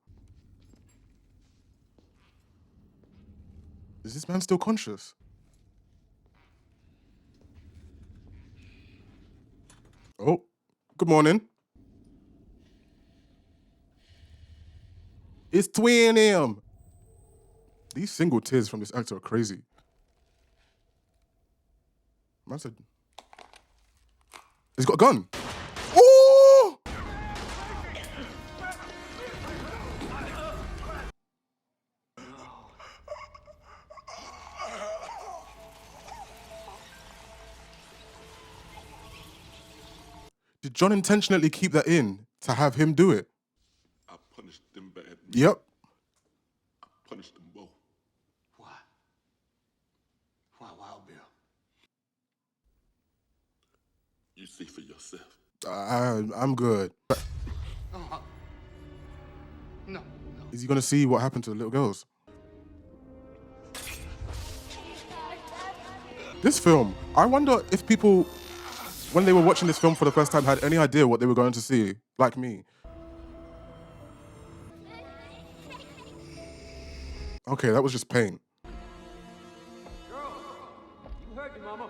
Is this man still conscious? Oh, good morning. It's Twin M. These single tears from this actor are crazy. Man said, he's got a gun. Ooh! Did John intentionally keep that in to have him do it? I punished them bad. Yep. I punished them both. Why? Why Wild Bill? You see for yourself. I'm good. No. No. Is he gonna see what happened to the little girls? This film, I wonder if people when they were watching this film for the first time, had any idea what they were going to see, like me. Okay, that was just pain. Girl, you heard me, Mama.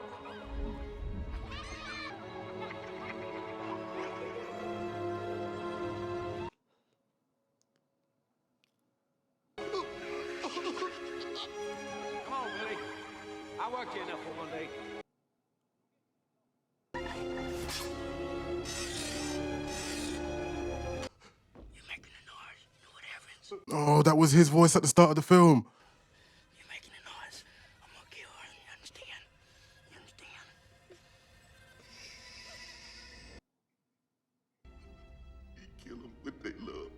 Come on, Billy. I worked you enough for one day. Oh, that was his voice at the start of the film. He kill them with they love.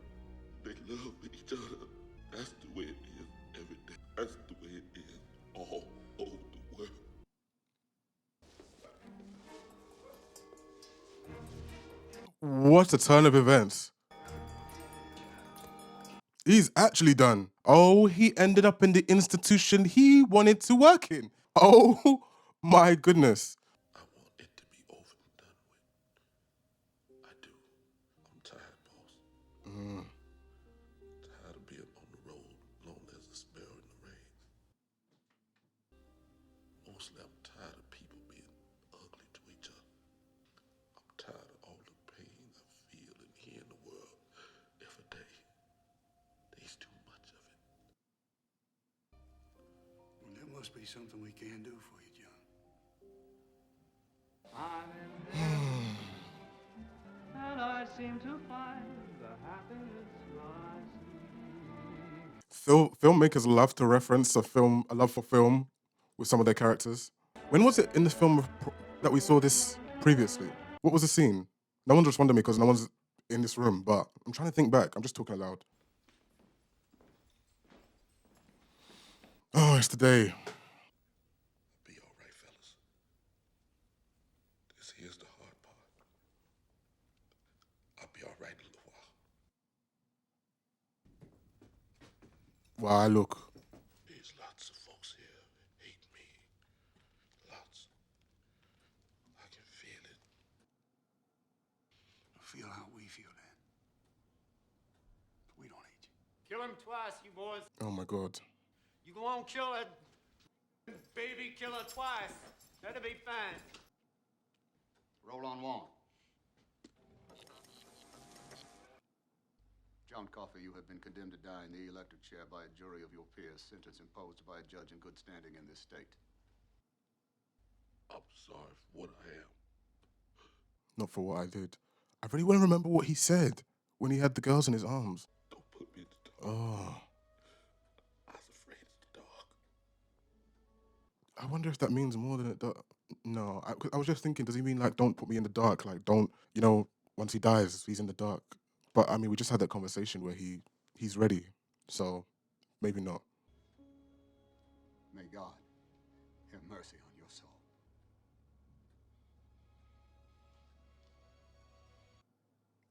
They love each other. That's the way it is every day. That's the way it is all over the world. What a turn of events. He's actually done. Oh, he ended up in the institution he wanted to work in. Oh, my goodness. I want it to be over and done with. I do. I'm tired, boss. Tired of being on the road, lonely as a sparrow in the rain. Mostly I'm tired of people being ugly to each other. I'm tired of all the pain I feel and hear in the world every day. There's too much of it. Well, there must be something we can do for you, John. I'm in heaven, and I seem to find the happiness I see. Filmmakers love to reference a love for film with some of their characters. When was it in the film that we saw this previously? What was the scene? No one's responding to me because no one's in this room, but I'm trying to think back. I'm just talking aloud. Oh, it's the day. Be all right, fellas. This here's the hard part. I'll be all right in a little while. Why, look. There's lots of folks here hate me. Lots. I can feel it. Feel how we feel that. We don't hate you. Kill him twice, you boys. Oh, my God. You go on, kill that baby killer twice. That'll be fine. Roll on one. John Coffey, you have been condemned to die in the electric chair by a jury of your peers, sentence imposed by a judge in good standing in this state. I'm sorry for what I am. Not for what I did. I really want to remember what he said when he had the girls in his arms. Don't put me in the dark. Oh. I was afraid of the dark. I wonder if that means more than it does. No, I was just thinking, does he mean like, don't put me in the dark? Like, don't, once he dies, he's in the dark. But I mean, we just had that conversation where he's ready. So maybe not. May God have mercy on your soul.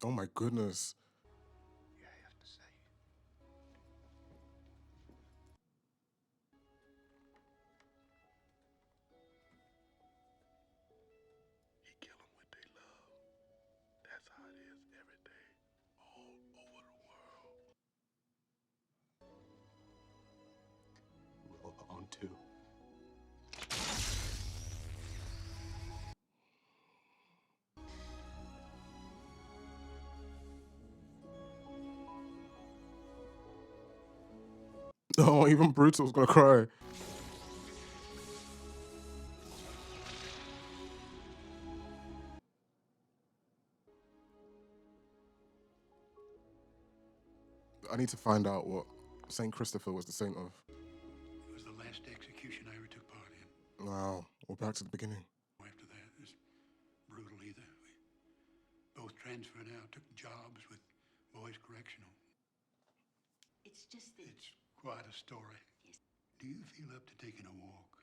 Oh my goodness. You have to say it. He kill them with they love. That's how it is every day, all over the world. Roll on two. Oh, even Brutal's gonna cry. I need to find out what St. Christopher was the saint of. It was the last execution I ever took part in. Wow, we're back to the beginning. After that, it was brutal either. We both transferred out, took jobs with Boys Correctional. It's just that... It's quite a story. Yes. Do you feel up to taking a walk?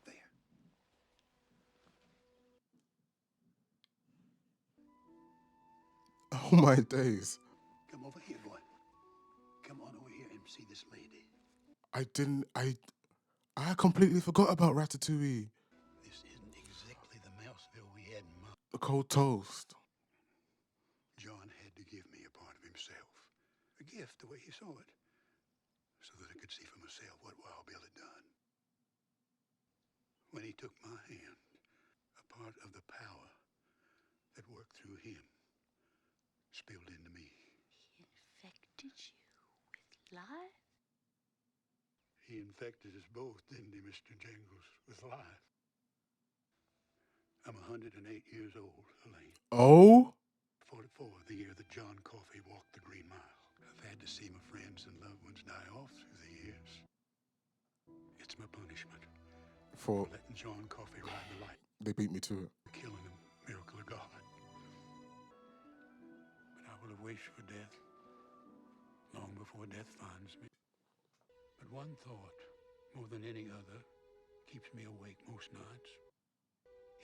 There. Oh my days. Come over here, boy. Come on over here and see this lady. I I completely forgot about Ratatouille. This isn't exactly the Mouseville we had in mind. The cold toast. John had to give me a part of himself. A gift, the way he saw it. So that I could see for myself what Wild Bill had done. When he took my hand, a part of the power that worked through him spilled into me. He infected you with life? He infected us both, didn't he, Mr. Jingles, with life? I'm 108 years old, Elaine. Oh? 44, the year that John Coffey walked the Green Mile. I've had to see my friends and loved ones die off through the years. It's my punishment For letting John Coffey ride the light. They beat me to it. Killing him, miracle of God. But I will have wished for death long before death finds me. But one thought, more than any other, keeps me awake most nights.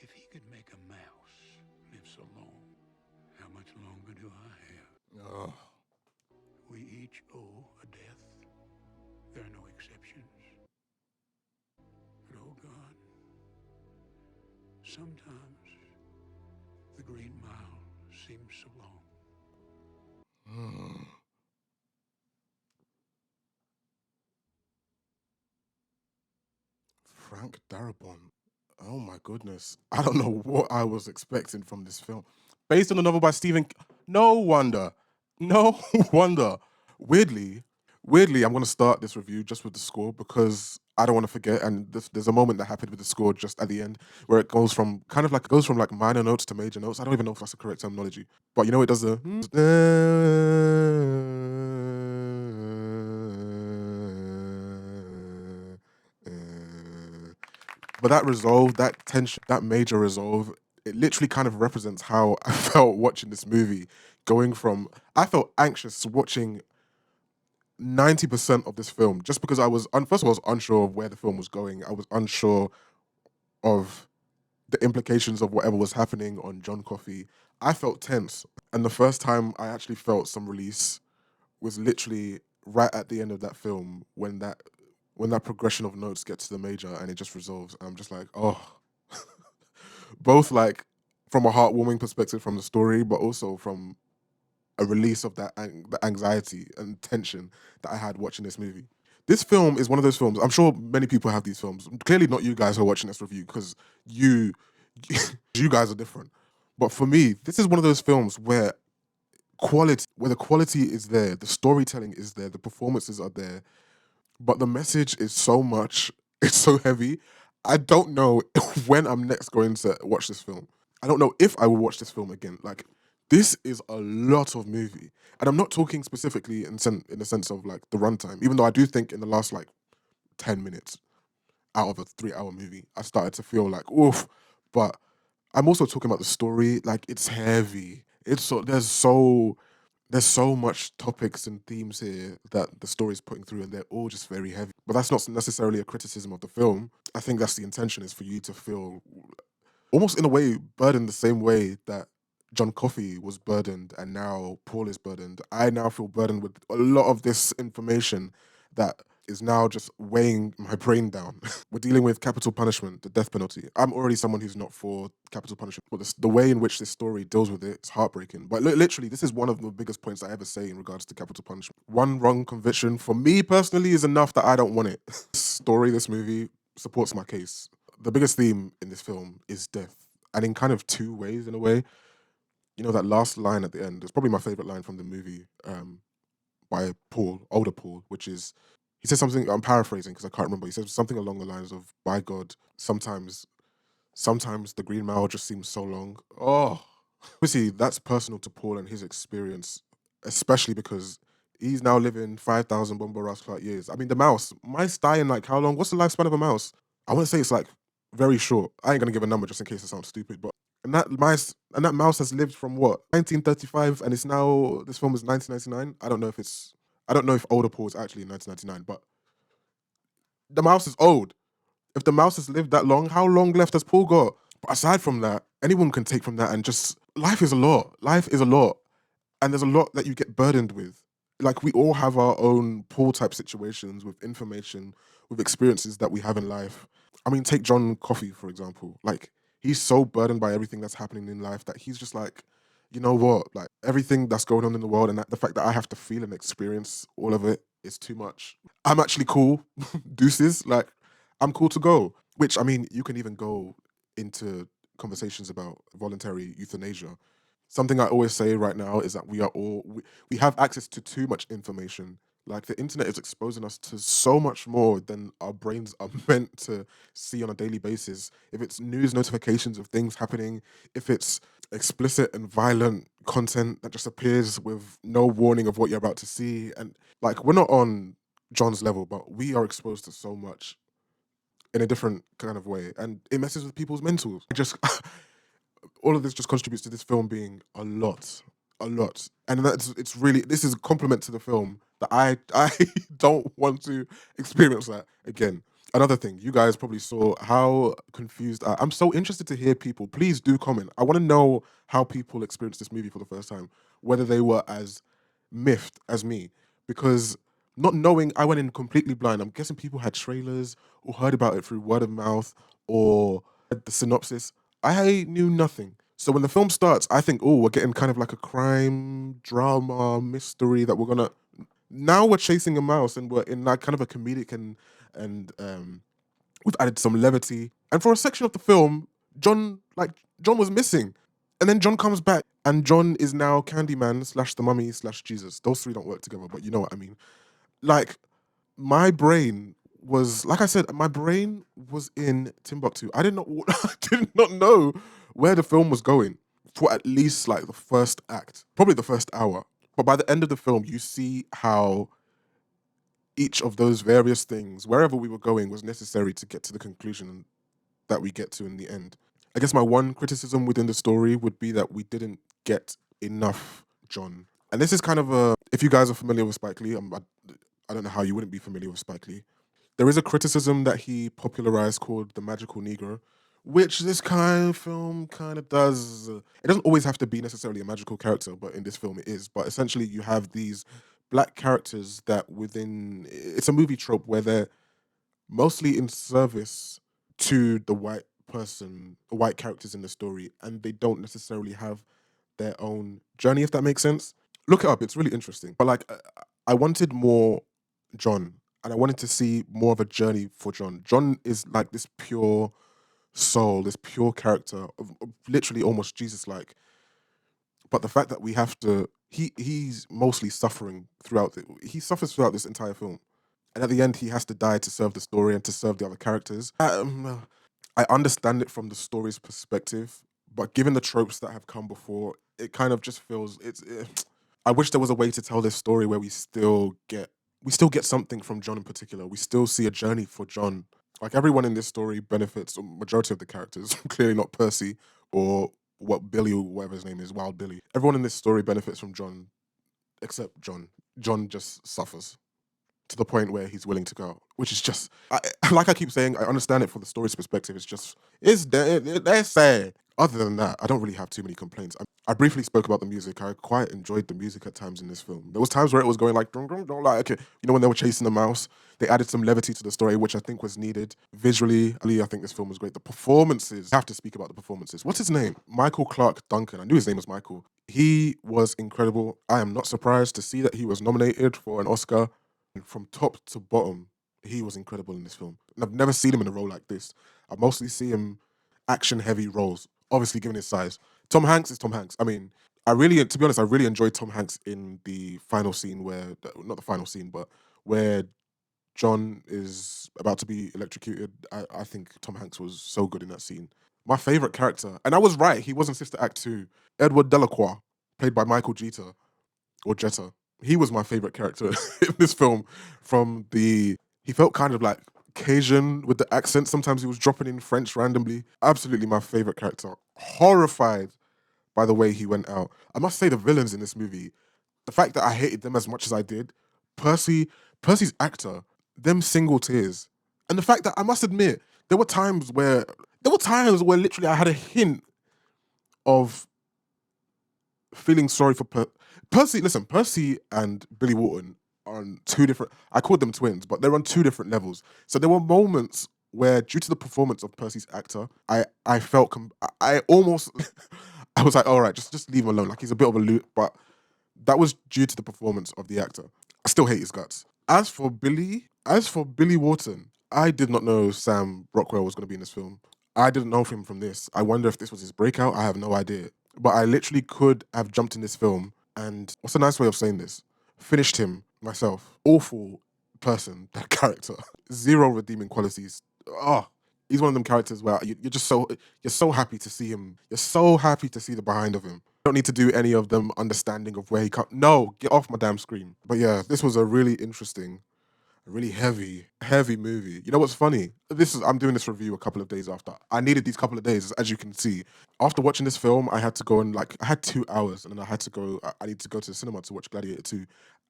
If he could make a mouse live so long, how much longer do I have? Oh. We each owe a death. There are no exceptions. But oh God, sometimes the Green Mile seems so long. Frank Darabont. Oh my goodness. I don't know what I was expecting from this film. Based on a novel by Stephen... No wonder. No wonder. Weirdly, I'm going to start this review just with the score because I don't want to forget. And there's a moment that happened with the score just at the end where it goes from like minor notes to major notes. I don't even know if that's the correct terminology. But you know, it does the... But that resolve, that tension, that major resolve, it literally kind of represents how I felt watching this movie. I felt anxious watching 90% of this film just because I was, first of all, I was unsure of where the film was going. I was unsure of the implications of whatever was happening on John Coffey. I felt tense. And the first time I actually felt some release was literally right at the end of that film when that progression of notes gets to the major and it just resolves. I'm just like, oh. Both like from a heartwarming perspective from the story, but also from a release of the anxiety and tension that I had watching this movie. This film is one of those films, I'm sure many people have these films. Clearly not you guys who are watching this review because you guys are different. But for me, this is one of those films where the quality is there, the storytelling is there, the performances are there, but the message is so much, it's so heavy. I don't know when I'm next going to watch this film. I don't know if I will watch this film again. Like, this is a lot of movie. And I'm not talking specifically in the sense of like the runtime, even though I do think in the last like 10 minutes out of a 3-hour movie, I started to feel like, oof. But I'm also talking about the story. Like, it's heavy. There's so much topics and themes here that the story's putting through, and they're all just very heavy. But that's not necessarily a criticism of the film. I think that's the intention, is for you to feel almost in a way burdened the same way that John Coffey was burdened and now Paul is burdened. I now feel burdened with a lot of this information that is now just weighing my brain down. We're dealing with capital punishment, the death penalty. I'm already someone who's not for capital punishment, but the way in which this story deals with it is heartbreaking. But literally, this is one of the biggest points I ever say in regards to capital punishment. One wrong conviction, for me personally, is enough that I don't want it. This movie supports my case. The biggest theme in this film is death, and in kind of two ways, in a way. You know, that last line at the end is probably my favorite line from the movie, by Paul, older Paul, which is, he says something, I'm paraphrasing because I can't remember. He says something along the lines of, by God, sometimes the Green Mile just seems so long. Oh, obviously that's personal to Paul and his experience, especially because he's now living 5,000 Bombo Ross Clark years. I mean, the mouse, mice die in like how long? What's the lifespan of a mouse? I want to say it's like very short. I ain't gonna give a number just in case it sounds stupid, but that mouse has lived from what, 1935, and it's now, this film is 1999. I don't know if older Paul is actually in 1999, but the mouse is old. If the mouse has lived that long, how long left has Paul got? But aside from that, anyone can take from that and just, life is a lot. Life is a lot. And there's a lot that you get burdened with. Like we all have our own pool type situations with information, with experiences that we have in life. I mean, take John Coffey, for example. Like, he's so burdened by everything that's happening in life that he's just like, you know what? Like, everything that's going on in the world and that, the fact that I have to feel and experience all of it is too much. I'm actually cool. Deuces. Like, I'm cool to go. Which, I mean, you can even go into conversations about voluntary euthanasia. Something I always say right now is that we have access to too much information. Like the internet is exposing us to so much more than our brains are meant to see on a daily basis. If it's news notifications of things happening, if it's explicit and violent content that just appears with no warning of what you're about to see. And like, we're not on John's level, but we are exposed to so much in a different kind of way. And it messes with people's mentals. It just all of this just contributes to this film being a lot, and it's really, this is a compliment to the film that I don't want to experience that again. Another thing, you guys probably saw how confused I'm so interested to hear people. Please do comment. I want to know how people experienced this movie for the first time, whether they were as miffed as me, because not knowing, I went in completely blind. I'm guessing people had trailers or heard about it through word of mouth or the synopsis. I knew nothing. So when the film starts, I think, oh, we're getting kind of like a crime, drama, mystery that we're gonna. Now we're chasing a mouse and we're in like kind of a comedic and we've added some levity. And for a section of the film, John was missing. And then John comes back and John is now Candyman / the mummy / Jesus. Those three don't work together, but you know what I mean. Like, my brain was, like I said, my brain was in Timbuktu. I did not I did not know where the film was going for at least like the first act, probably the first hour. But by the end of the film, you see how each of those various things, wherever we were going, was necessary to get to the conclusion that we get to in the end. I guess my one criticism within the story would be that we didn't get enough John. And this is kind of a, if you guys are familiar with Spike Lee, I don't know how you wouldn't be familiar with Spike Lee. There is a criticism that he popularized called the magical Negro, which this kind of film kind of does. It doesn't always have to be necessarily a magical character, but in this film it is. But essentially, you have these black characters that within, it's a movie trope where they're mostly in service to the white characters in the story, and they don't necessarily have their own journey, if that makes sense. Look it up, it's really interesting. But like, I wanted more John, and I wanted to see more of a journey for John. John is like this pure soul, this pure character, of literally almost Jesus-like. But the fact that we have to, he's mostly suffering throughout. He suffers throughout this entire film, and at the end, he has to die to serve the story and to serve the other characters. I understand it from the story's perspective, but given the tropes that have come before, it kind of just feels I wish there was a way to tell this story where we still get something from John in particular. We still see a journey for John. Like, everyone in this story benefits, or majority of the characters, clearly not Percy or what Billy or whatever his name is, Wild Billy. Everyone in this story benefits from John, except John. John just suffers to the point where he's willing to go, which is just, like I keep saying, I understand it from the story's perspective. They're sad. Other than that, I don't really have too many complaints. I briefly spoke about the music. I quite enjoyed the music at times in this film. There was times where it was going like, dum, dum, dum, like, okay, you know, when they were chasing the mouse, they added some levity to the story, which I think was needed. Visually, I think this film was great. The performances, I have to speak about the performances. What's his name? Michael Clark Duncan. I knew his name was Michael. He was incredible. I am not surprised to see that he was nominated for an Oscar. From top to bottom, he was incredible in this film. And I've never seen him in a role like this. I mostly see him action-heavy roles, obviously given his size. Tom Hanks is Tom Hanks. I mean, to be honest, I really enjoyed Tom Hanks in the final scene where, not the final scene, but where John is about to be electrocuted. I think Tom Hanks was so good in that scene. My favorite character, and I was right, he was in Sister Act 2, Edward Delacroix, played by Michael Jeter, or Jetta. He was my favorite character in this film. He felt kind of like Cajun with the accent. Sometimes he was dropping in French randomly. Absolutely my favorite character. Horrified by the way he went out. I must say, the villains in this movie, the fact that I hated them as much as I did, Percy's actor, them single tears. And the fact that, I must admit, there were times where literally I had a hint of feeling sorry for Percy and Billy Wharton are on two different. I called them twins, but they're on two different levels. So there were moments where, due to the performance of Percy's actor, I felt I almost I was like, all right, just leave him alone. Like he's a bit of a loot, but that was due to the performance of the actor. I still hate his guts. As for Billy Wharton, I did not know Sam Rockwell was going to be in this film. I didn't know him from this. I wonder if this was his breakout. I have no idea. But I literally could have jumped in this film and, what's a nice way of saying this? Finished him myself. Awful person, that character. Zero redeeming qualities. Oh, he's one of them characters where you're so happy to see him. You're so happy to see the behind of him. Don't need to do any of them understanding of where he come. No, get off my damn screen. But yeah, this was a really interesting, a really heavy movie. You know what's funny? I'm doing this review a couple of days after. I needed these couple of days, as you can see. After watching this film, I had to go and I had 2 hours, and then I need to go to the cinema to watch Gladiator 2.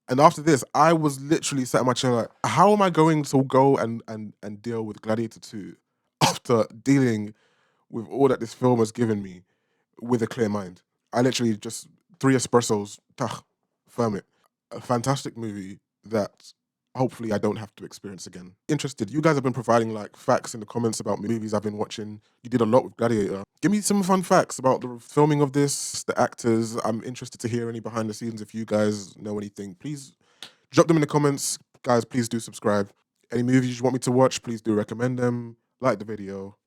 And after this, I was literally sat in my chair like, how am I going to go and deal with Gladiator 2 after dealing with all that this film has given me with a clear mind? I literally just 3 espressos, firm it. A fantastic movie that hopefully I don't have to experience again. Interested. You guys have been providing like facts in the comments about movies I've been watching. You did a lot with Gladiator. Give me some fun facts about the filming of this, the actors. I'm interested to hear any behind the scenes. If you guys know anything, please drop them in the comments. Guys, please do subscribe. Any movies you want me to watch, please do recommend them. Like the video.